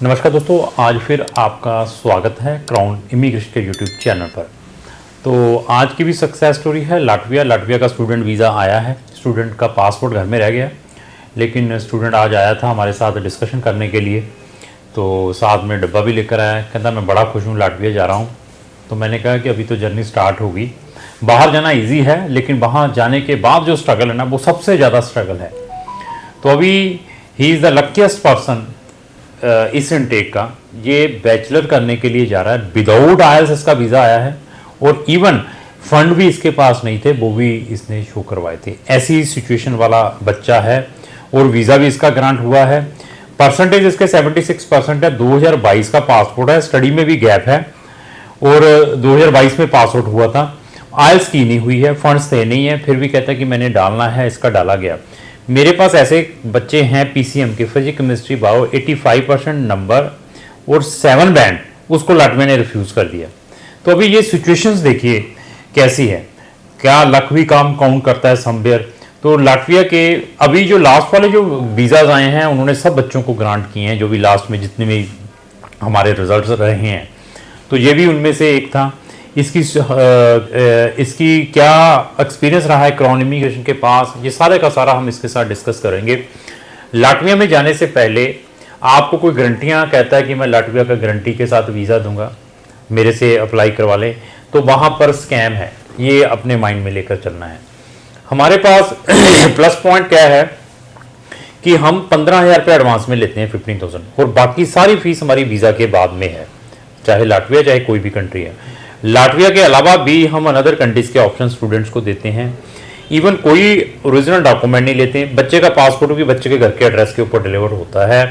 नमस्कार दोस्तों, आज फिर आपका स्वागत है क्राउन इमिग्रेशन के यूट्यूब चैनल पर। तो आज की भी सक्सेस स्टोरी है लाटविया का स्टूडेंट वीज़ा आया है। स्टूडेंट का पासपोर्ट घर में रह गया, लेकिन स्टूडेंट आज आया था हमारे साथ डिस्कशन करने के लिए। तो साथ में डब्बा भी लेकर आया, कहता मैं बड़ा खुश हूँ, लाटविया जा रहा हूँ। तो मैंने कहा कि अभी तो जर्नी स्टार्ट होगी। बाहर जाना ईजी है, लेकिन वहाँ जाने के बाद जो स्ट्रगल है ना, वो सबसे ज़्यादा स्ट्रगल है। तो अभी he is the luckiest person इस इनटेक का। ये बैचलर करने के लिए जा रहा है, विदाउट आयल्स इसका वीज़ा आया है, और इवन फंड भी इसके पास नहीं थे, वो भी इसने शो करवाए थे। ऐसी सिचुएशन वाला बच्चा है, और वीज़ा भी इसका ग्रांट हुआ है। परसेंटेज इसके 76% है। 2022 का पासपोर्ट है, स्टडी में भी गैप है, और 2022 में पास आउट हुआ था। आयल्स की नहीं हुई है, फंड्स थे नहीं है, फिर भी कहता है कि मैंने डालना है, इसका डाला गया। मेरे पास ऐसे बच्चे हैं पीसीएम के, फिजिक्स केमिस्ट्री बायो, 85% नंबर और 7 बैंड, उसको लाटविया ने रिफ्यूज़ कर दिया। तो अभी ये सिचुएशंस देखिए कैसी है, क्या लक भी काम काउंट करता है समवेयर। तो लाटविया के अभी जो लास्ट वाले जो वीज़ाज आए हैं, उन्होंने सब बच्चों को ग्रांट किए हैं, जो भी लास्ट में जितने भी हमारे रिजल्ट्स रहे हैं। तो ये भी उनमें से एक था। इसकी क्या एक्सपीरियंस रहा है क्राउन इमिग्रेशन के पास, ये सारे का सारा हम इसके साथ डिस्कस करेंगे। लाटविया में जाने से पहले आपको कोई गारंटियाँ कहता है कि मैं लाटविया का गारंटी के साथ वीज़ा दूंगा, मेरे से अप्लाई करवा लें, तो वहाँ पर स्कैम है, ये अपने माइंड में लेकर चलना है। हमारे पास प्लस पॉइंट क्या है कि हम 15,000 रुपये एडवांस में लेते हैं, 15,000, और बाकी सारी फीस हमारी वीज़ा के बाद में है, चाहे लाटविया चाहे कोई भी कंट्री है। लाटविया के अलावा भी हम अनदर कंट्रीज़ के ऑप्शन स्टूडेंट्स को देते हैं। इवन कोई ओरिजिनल डॉक्यूमेंट नहीं लेते, बच्चे का पासपोर्ट भी बच्चे के घर के एड्रेस के ऊपर डिलीवर होता है।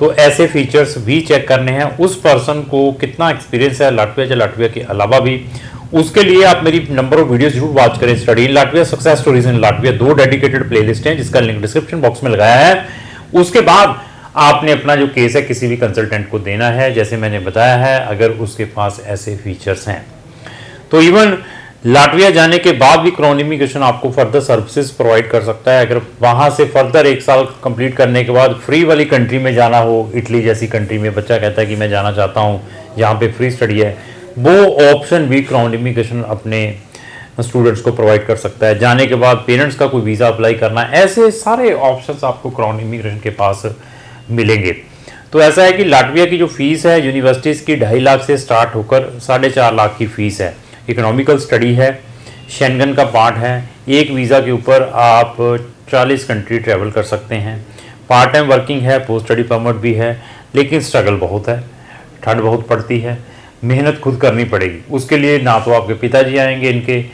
तो ऐसे फीचर्स भी चेक करने हैं, उस पर्सन को कितना एक्सपीरियंस है लाटविया या लाटविया के अलावा भी। उसके लिए आप मेरी नंबर ऑफ वीडियोस जरूर वॉच करें। Study in Latvia, success stories in Latvia, 2 dedicated playlist हैं, जिसका लिंक डिस्क्रिप्शन बॉक्स में लगाया है। उसके बाद आपने अपना जो केस है किसी भी कंसल्टेंट को देना है, जैसे मैंने बताया है, अगर उसके पास ऐसे फीचर्स हैं। तो इवन लाटविया जाने के बाद भी क्राउन इमिग्रेशन आपको फर्दर सर्विसेज प्रोवाइड कर सकता है। अगर वहाँ से फर्दर 1 साल कंप्लीट करने के बाद फ्री वाली कंट्री में जाना हो, इटली जैसी कंट्री में बच्चा कहता है कि मैं जाना चाहता हूँ जहाँ पे फ्री स्टडी है, वो ऑप्शन भी क्राउन इमिग्रेशन अपने स्टूडेंट्स को प्रोवाइड कर सकता है। जाने के बाद पेरेंट्स का कोई वीज़ा अप्लाई करना, ऐसे सारे ऑप्शंस आपको क्राउन इमिग्रेशन के पास मिलेंगे। तो ऐसा है कि लाटविया की जो फीस है यूनिवर्सिटीज़ की 2.5 लाख से स्टार्ट होकर 4.5 लाख की फ़ीस है। इकोनॉमिकल स्टडी है, शेंगन का पार्ट है, एक वीज़ा के ऊपर आप 40 कंट्री ट्रैवल कर सकते हैं। पार्ट टाइम वर्किंग है, पोस्ट स्टडी परमिट भी है, लेकिन स्ट्रगल बहुत है, ठंड बहुत पड़ती है, मेहनत खुद करनी पड़ेगी। उसके लिए ना तो आपके पिताजी आएंगे इनके,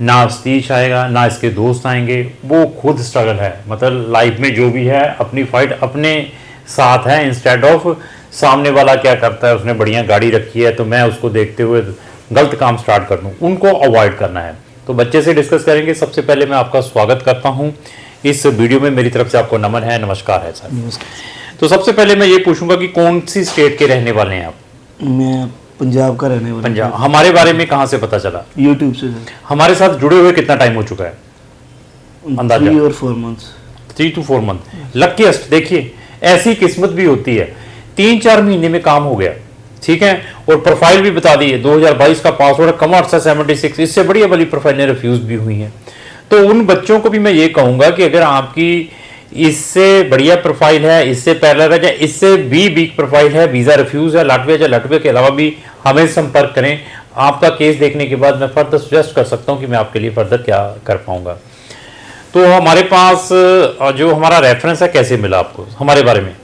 ना सतीश आएगा, ना इसके दोस्त आएंगे, वो खुद स्ट्रगल है। मतलब लाइफ में जो भी है अपनी फाइट अपने साथ है, इंस्टेड ऑफ सामने वाला क्या करता है, उसने बढ़िया गाड़ी रखी है तो मैं उसको देखते हुए गलत काम स्टार्ट कर दूं, उनको अवॉइड करना है। तो बच्चे से डिस्कस करेंगे। सबसे पहले मैं आपका स्वागत करता हूं इस वीडियो में, मेरी तरफ से आपको नमन है, नमस्कार है सर। नमस्कार। तो सबसे पहले मैं ये पूछूंगा कि कौन सी स्टेट के रहने वाले हैं आप? मैं पंजाब का रहने वाला। पंजाब। हमारे बारे में कहाँ से पता चला? यूट्यूब से सर। हमारे साथ जुड़े हुए कितना टाइम हो चुका है? अंदाजा 3 और 4 मंथ्स। 3 to 4 month. लकीस्ट, देखिए ऐसी किस्मत भी होती है, 3-4 महीने में काम हो गया, ठीक है। और प्रोफाइल भी बता दी है, 2022 का पासवर्ड, कॉमर्स है 76, इससे बढ़िया वाली प्रोफाइलें रिफ्यूज भी हुई हैं। तो उन बच्चों को भी मैं ये कहूँगा कि अगर आपकी इससे बढ़िया प्रोफाइल है, इससे पैरेलल है, या इससे भी वीक प्रोफाइल है, वीज़ा रिफ्यूज है लाटविया या लाटविया के अलावा भी, हमें संपर्क करें। आपका केस देखने के बाद मैं फर्दर सजेस्ट कर सकता हूँ कि मैं आपके लिए फर्दर क्या कर पाऊँगा। तो हमारे पास जो हमारा रेफरेंस है, कैसे मिला आपको हमारे बारे में?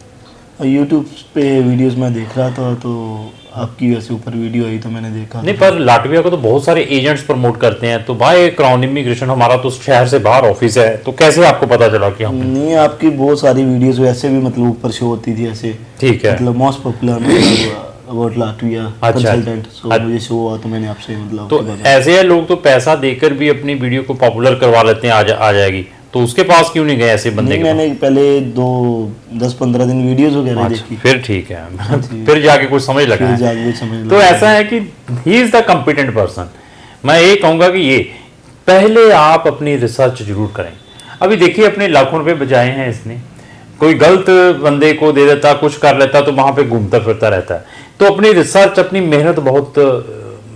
यूट्यूब पे वीडियोस में देख रहा था, तो आपकी वैसे ऊपर वीडियो आई तो मैंने देखा। नहीं, पर लाटविया को तो बहुत सारे एजेंट्स प्रमोट करते हैं। तो भाई क्राउन इमिग्रेशन हमारा तो शहर से बाहर ऑफिस है, तो कैसे आपको पता चला कि हम? नहीं, आपकी बहुत सारी वीडियोस वैसे भी मतलब ऊपर शो होती थी ऐसे, ठीक है, मतलब most popular about Latvia consultant, so मुझे शो हुआ तो मैंने आपसे मतलब। तो ऐसे है, लोग तो पैसा देकर भी अपनी वीडियो को पॉपुलर करवा लेते हैं, आ जाएगी। तो उसके पास क्यों नहीं गए ऐसे बंदे के? मैंने पहले 10-15 दिन वीडियोस वगैरह देखी, फिर ठीक है फिर जाके कुछ समझ लगा है। तो ऐसा है कि he is the competent person. मैं ये कहूँगा कि ये पहले आप अपनी रिसर्च जरूर करें। अभी देखिए, अपने लाखों रुपए बचाए हैं इसने, कोई गलत बंदे को दे देता, कुछ कर लेता तो वहां पे घूमता फिरता रहता है। तो अपनी रिसर्च, अपनी मेहनत बहुत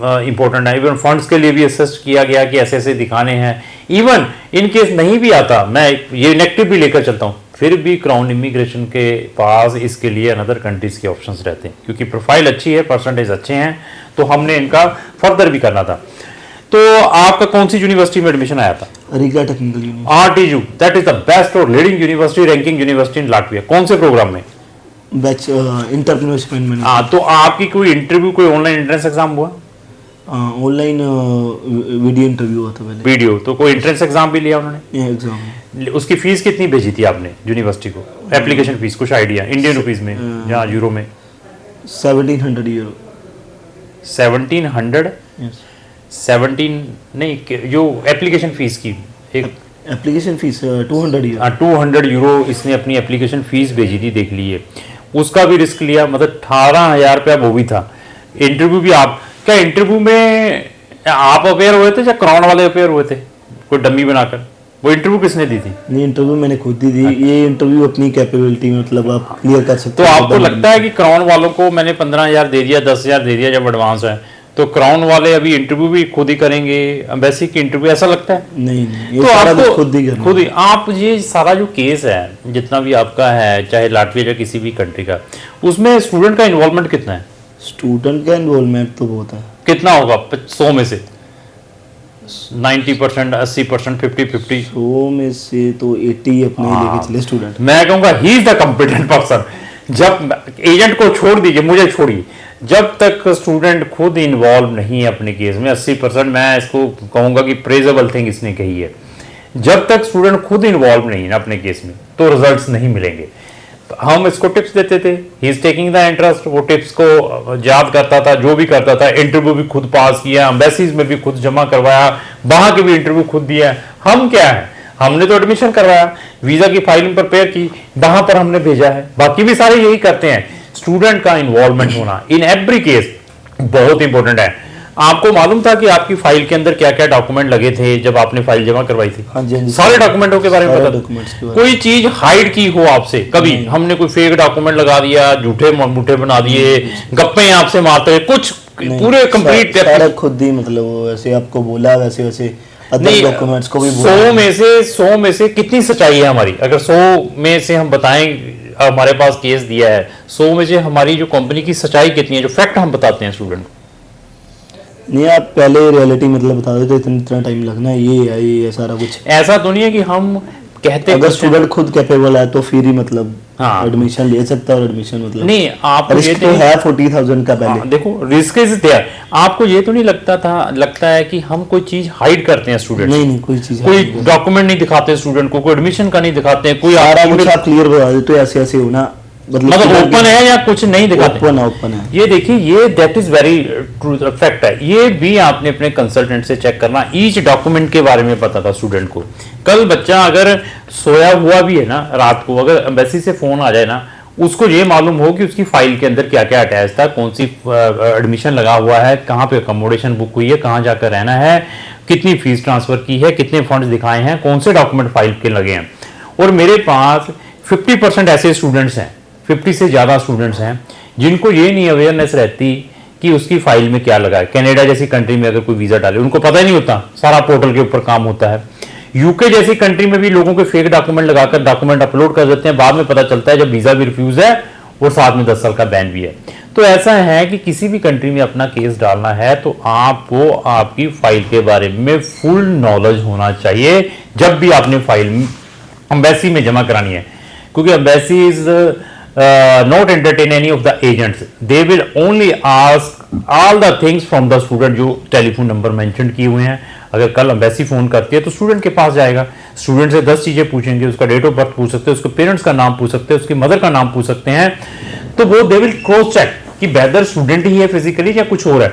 इंपॉर्टेंट है। इवन फंड्स के लिए भी असिस्ट किया गया कि ऐसे ऐसे दिखाने हैं। इवन इन केस नहीं भी आता, मैं ये नेगेटिव भी लेकर चलता हूँ, फिर भी क्राउन इमिग्रेशन के पास इसके लिए अनदर कंट्रीज के ऑप्शंस रहते हैं, क्योंकि प्रोफाइल अच्छी है, परसेंटेज अच्छे हैं, तो हमने इनका फर्दर भी करना था। तो आपका कौन सी यूनिवर्सिटी में एडमिशन आया था? Riga technical university. RTU, that is the best और leading university, ranking university in Latvia. कौन से प्रोग्राम में? Batch entrepreneurship and management. हाँ, तो आपकी कोई इंटरव्यू, कोई ऑनलाइन एंट्रेंस एग्जाम हुआ? ऑनलाइन वीडियो इंटरव्यू हुआ था पहले। वीडियो, तो कोई एंट्रेंस एग्जाम भी लिया उन्होंने? ये एग्जाम। उसकी फीस कितनी भेजी थी आपने यूनिवर्सिटी को? एप्लीकेशन फीस कुछ आइडिया इंडियन रुपीस में या यूरो में? 1700 यूरो। 1700? यस। 17 नहीं, जो एप्लीकेशन फीस की एक एप्लीकेशन फीस 200 यूरो। 200 यूरो इसने अपनी एप्लीकेशन फीस भेजी थी, देख लीजिए। उसका भी रिस्क लिया, मतलब 18,000 रुपया वो भी था। इंटरव्यू भी आप, क्या इंटरव्यू में आप अपेयर हुए थे या क्राउन वाले अपेयर हुए थे कोई डमी बनाकर? वो इंटरव्यू किसने दी थी? नहीं, इंटरव्यू मैंने खुद दी थी। ये इंटरव्यू अपनी कैपेबिलिटी में मतलब आप क्लियर कर सकते तो हो। आपको लगता है कि क्राउन वालों को मैंने 15,000 दे दिया, 10,000 दे दिया जब एडवांस है, तो क्राउन वाले अभी इंटरव्यू भी खुद ही करेंगे, एम्बेसी की इंटरव्यू, ऐसा लगता है? नहीं, ये तो सारा आपको कुछ खुद ही करना। खुद ही आप, ये सारा जो केस है जितना भी आपका है, चाहे लाटविया या किसी भी कंट्री का, उसमें स्टूडेंट का इन्वॉल्वमेंट कितना है? स्टूडेंट का इन्वॉल्वमेंट तो बहुत है। कितना होगा 100 में से? 90%, 80%, 50-50? 100 में से तो 80 अपने लेके चले स्टूडेंट। मैं कहूँगा he is the competent person. जब एजेंट को छोड़ दीजिए, मुझे छोड़िए, जब तक स्टूडेंट खुद इन्वॉल्व नहीं है अपने केस में, 80% मैं इसको कहूँगा कि प्रेजेबल थिंग इसने कही है। जब तक स्टूडेंट खुद इन्वॉल्व नहीं है अपने केस में, तो रिजल्ट्स नहीं मिलेंगे। तो हम इसको टिप्स देते थे, he is taking the interest, वो टिप्स को याद करता था, जो भी करता था। इंटरव्यू भी खुद पास किया, एम्बेसीज में भी खुद जमा करवाया, वहां के भी इंटरव्यू खुद दिया। हम क्या है, हमने तो एडमिशन करवाया, वीजा की फाइलिंग प्रिपेयर की, वहां पर हमने भेजा है। बाकी भी सारे यही करते हैं। स्टूडेंट का इन्वॉल्वमेंट होना इन एवरी केस बहुत इंपॉर्टेंट है। आपको मालूम था कि आपकी फाइल के अंदर क्या क्या डॉक्यूमेंट लगे थे जब आपने फाइल जमा करवाई थी? हाँ जी, हाँ जी। सारे डॉक्यूमेंटों के बारे में सारे पता? डॉक्यूमेंट्स के बारे में। कोई चीज हाइड की हो आपसे कभी? हमने कोई फेक डॉक्यूमेंट लगा दिया, झूठे मूठे बना दिए, गप्पे आपसे मारते, कुछ पूरे कंप्लीट सारा खुद ही, मतलब वो ऐसे आपको बोला वैसे वैसे अदर डॉक्यूमेंट्स को भी बोला। 100 में से कितनी सच्चाई है हमारी? अगर 100 में से हम बताएं, हमारे पास केस दिया है, 100 में से हमारी जो कंपनी की सच्चाई कितनी है, जो फैक्ट हम बताते हैं स्टूडेंट को? नहीं, आप पहले रियलिटी मतलब बता देते इतना टाइम लगना है, ये है, ये सारा कुछ। ऐसा तो नहीं है कि हम कहते अगर स्टूडेंट खुद कैपेबल है तो फिर ही मतलब हाँ। एडमिशन ले सकता है। और एडमिशन मतलब नहीं, आप रिस्क तो है 40,000 का पहले। हाँ, देखो रिस्क इज देयर। आपको ये तो नहीं लगता है कि हम कोई चीज हाइड करते हैं स्टूडेंट? नहीं, कोई चीज कोई डॉक्यूमेंट नहीं दिखाते स्टूडेंट को, कोई एडमिशन का नहीं दिखाते हैं, कोई सारा कुछ आप क्लियर बता देते हो, ऐसे ऐसे होना, मतलब ओपन है या कुछ नहीं दिखाते? ओपन है। ये देखिए, ये that is very true fact है। ये भी आपने अपने कंसल्टेंट से चेक करना, ईच डॉक्यूमेंट के बारे में पता था स्टूडेंट को। कल बच्चा अगर सोया हुआ भी है ना, रात को अगर एम्बेसी से फोन आ जाए ना, उसको ये मालूम हो कि उसकी फाइल के अंदर क्या क्या अटैच था, कौन सी एडमिशन लगा हुआ है, कहाँ पे अकोमोडेशन बुक हुई है, कहाँ जाकर रहना है, कितनी फीस ट्रांसफर की है, कितने फंड्स दिखाए हैं, कौन से डॉक्यूमेंट फाइल के लगे हैं। और मेरे पास 50% ऐसे स्टूडेंट्स हैं, 50 से ज़्यादा स्टूडेंट्स हैं जिनको ये नहीं अवेयरनेस रहती कि उसकी फाइल में क्या लगा है। कनाडा जैसी कंट्री में अगर कोई वीज़ा डाले, उनको पता ही नहीं होता, सारा पोर्टल के ऊपर काम होता है। यूके जैसी कंट्री में भी लोगों के फेक डॉक्यूमेंट लगाकर डॉक्यूमेंट अपलोड कर देते हैं, बाद में पता चलता है जब वीज़ा भी रिफ्यूज़ है और साथ में 10 साल का बैन भी है। तो ऐसा है कि किसी भी कंट्री में अपना केस डालना है तो आपको आपकी फाइल के बारे में फुल नॉलेज होना चाहिए जब भी आपने फाइल एम्बेसी में जमा करानी है, क्योंकि embassy is not entertain any of the agents. They will only ask all the things from the student जो टेलीफोन नंबर मेंशन किए हुए हैं। अगर कल एम्बेसी फोन करती है तो स्टूडेंट के पास जाएगा, स्टूडेंट से 10 चीजें पूछेंगे, उसका डेट ऑफ बर्थ पूछ सकते हैं, उसके पेरेंट्स का नाम पूछ सकते हैं, उसकी मदर का नाम पूछ सकते हैं। तो वो दे विल क्रॉस चेक कि वेदर स्टूडेंट ही है फिजिकली या कुछ और है।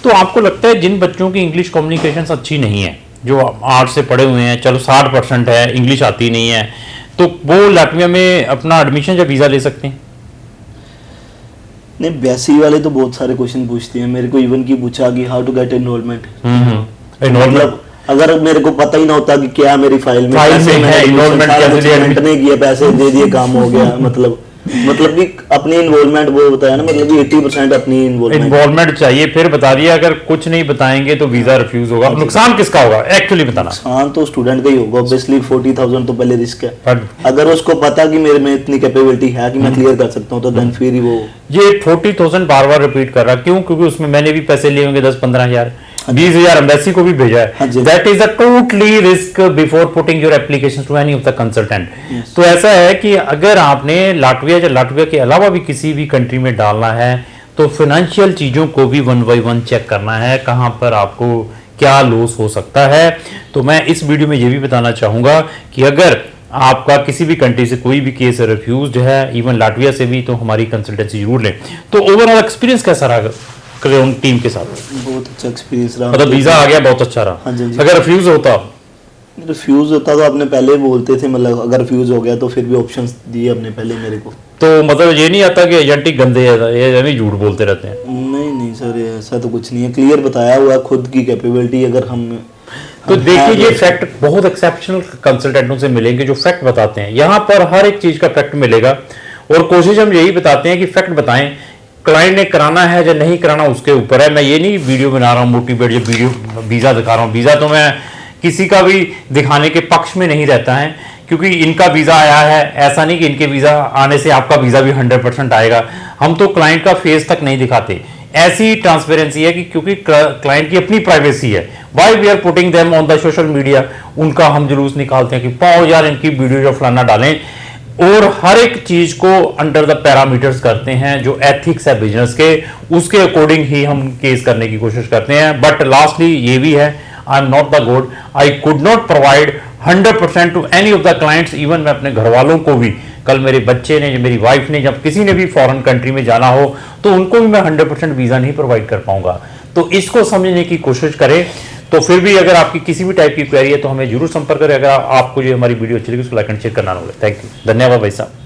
तो आपको लगता है जिन बच्चों की इंग्लिश कम्युनिकेशन अच्छी नहीं है, जो आर्ट से पढ़े हुए हैं, चलो 60% है, इंग्लिश आती नहीं है, तो वो लाटविया में अपना एडमिशन या वीज़ा ले सकते हैं? नहीं, एम्बेसी वाले तो बहुत सारे क्वेश्चन पूछते हैं। मेरे को इवन की पूछा कि हाउ टू गेट एनरोलमेंट। मतलब अगर मेरे को पता ही ना होता कि क्या मेरी फाइल में फाइल में पैसे है, मैंने इन्वॉल्वमेंट सारा कैसे कुछ दिया, पेमेंट नहीं किया, पैसे दे दिए, काम हो गया। मतलब कि अपनी इन्वॉल्वमेंट वो बताया ना, मतलब कि 80% अपनी इन्वॉल्वमेंट इन्वॉल्वमेंट चाहिए। फिर बता दिया अगर कुछ नहीं बताएंगे तो वीजा रिफ्यूज होगा। नुकसान किसका होगा एक्चुअली बताना? नुकसान तो स्टूडेंट का ही होगा ऑब्वियसली। 40,000 तो पहले रिस्क है। पर अगर उसको पता कि मेरे में इतनी कैपेबिलिटी है कि मैं क्लियर कर सकता हूँ, तो देन फिर ही वो ये 40,000 बार बार रिपीट कर रहा, क्यों? क्योंकि उसमें मैंने भी पैसे लिए होंगे 10-15 हजार, 20,000 एम्बेसी को भी भेजा है। That is a totally risk before putting your application to any of the consultant. तो ऐसा है कि अगर आपने लाटविया या लाटविया के अलावा भी किसी भी कंट्री में डालना है तो फाइनेंशियल चीजों को भी 1 by 1 चेक करना है, कहां पर आपको क्या लॉस हो सकता है। तो मैं इस वीडियो में ये भी बताना चाहूंगा कि अगर आपका किसी भी कंट्री से कोई भी केस रिफ्यूज्ड है, इवन लाटविया से भी, तो हमारी कंसल्टेंसी जरूर लें। तो ओवरऑल एक्सपीरियंस कैसा रहा टीम के साथ? बहुत अच्छा एक्सपीरियंस रहा। मतलब वीजा आ गया, बहुत अच्छा रहा। हाँ जी। अगर रिफ्यूज होता तो आपने पहले ही बोलते थे, मतलब अगर रिफ्यूज हो गया तो फिर भी ऑप्शंस दिए अपने पहले मेरे को। तो मतलब ये नहीं आता कि एजेंट ही गंदे है, ये नहीं झूठ बोलते रहते हैं? नहीं सर, ऐसा तो कुछ नहीं है, क्लियर बताया हुआ खुद की कैपेबिलिटी। अगर हम तो देखिए, ये फैक्ट बहुत एक्सेप्शनल कंसल्टेंटों से मिलेंगे जो फैक्ट बताते हैं। यहाँ पर हर एक चीज का फैक्ट मिलेगा और कोशिश हम यही बताते हैं कि फैक्ट बताएं। क्लाइंट ने कराना है या नहीं कराना उसके ऊपर है। मैं ये नहीं वीडियो बना रहा हूँ मोटिवेट, ये वीडियो वीजा दिखा रहा हूँ। वीजा तो मैं किसी का भी दिखाने के पक्ष में नहीं रहता है, क्योंकि इनका वीजा आया है, ऐसा नहीं कि इनके वीजा आने से आपका वीजा भी 100% आएगा। हम तो क्लाइंट का फेस तक नहीं दिखाते। ऐसी ट्रांसपेरेंसी है कि क्योंकि क्लाइंट की अपनी प्राइवेसी है, why we are putting them on the social media. उनका हम जुलूस निकालते हैं कि पाओ यार इनकी वीडियो जो फलाना डालें, और हर एक चीज को अंडर द पैरामीटर्स करते हैं जो एथिक्स है बिजनेस के, उसके अकॉर्डिंग ही हम केस करने की कोशिश करते हैं। बट लास्टली ये भी है, I am not the God, I could not provide 100% to any of the clients. Even मैं अपने घर वालों को भी, कल मेरे बच्चे ने, मेरी वाइफ ने, जब किसी ने भी फॉरेन कंट्री में जाना हो तो उनको भी मैं 100% वीजा नहीं प्रोवाइड कर पाऊंगा। तो इसको समझने की कोशिश करें। तो फिर भी अगर आपकी किसी भी टाइप की क्वेरी है तो हमें जरूर संपर्क करें। अगर आपको जो हमारी वीडियो अच्छी लगी उसको लाइक एंड शेयर करना होगा। थैंक यू, धन्यवाद भाई साहब।